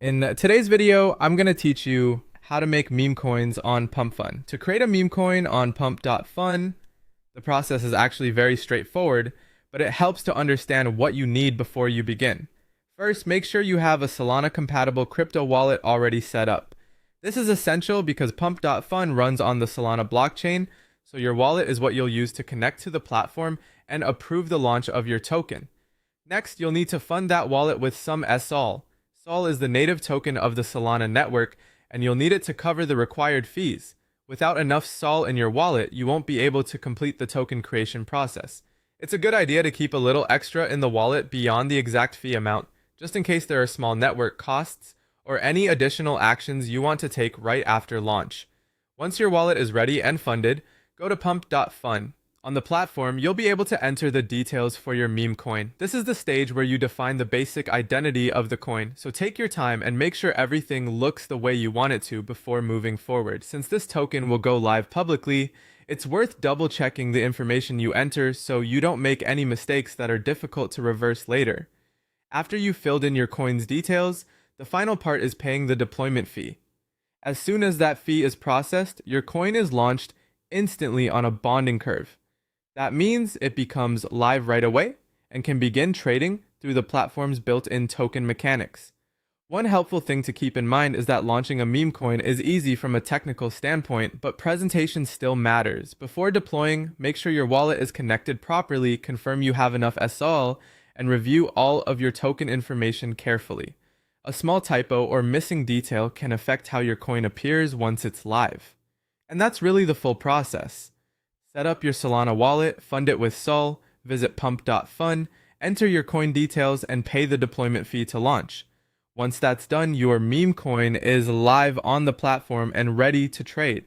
In today's video, I'm going to teach you how to make meme coins on Pumpfun. To create a meme coin on Pump.fun, the process is actually very straightforward, but it helps to understand what you need before you begin. First, make sure you have a Solana compatible crypto wallet already set up. This is essential because Pump.fun runs on the Solana blockchain, so your wallet is what you'll use to connect to the platform and approve the launch of your token. Next, you'll need to fund that wallet with some SOL. SOL is the native token of the Solana network, and you'll need it to cover the required fees. Without enough SOL in your wallet, you won't be able to complete the token creation process. It's a good idea to keep a little extra in the wallet beyond the exact fee amount, just in case there are small network costs or any additional actions you want to take right after launch. Once your wallet is ready and funded, go to Pump.fun. On the platform, you'll be able to enter the details for your meme coin. This is the stage where you define the basic identity of the coin, so take your time and make sure everything looks the way you want it to before moving forward. Since this token will go live publicly, it's worth double checking the information you enter so you don't make any mistakes that are difficult to reverse later. After you've filled in your coin's details, the final part is paying the deployment fee. As soon as that fee is processed, your coin is launched instantly on a bonding curve. That means it becomes live right away and can begin trading through the platform's built-in token mechanics. One helpful thing to keep in mind is that launching a meme coin is easy from a technical standpoint, but presentation still matters. Before deploying, make sure your wallet is connected properly, confirm you have enough SOL, and review all of your token information carefully. A small typo or missing detail can affect how your coin appears once it's live. And that's really the full process. Set up your Solana wallet, fund it with SOL, visit Pump.fun, enter your coin details, and pay the deployment fee to launch. Once that's done, your meme coin is live on the platform and ready to trade.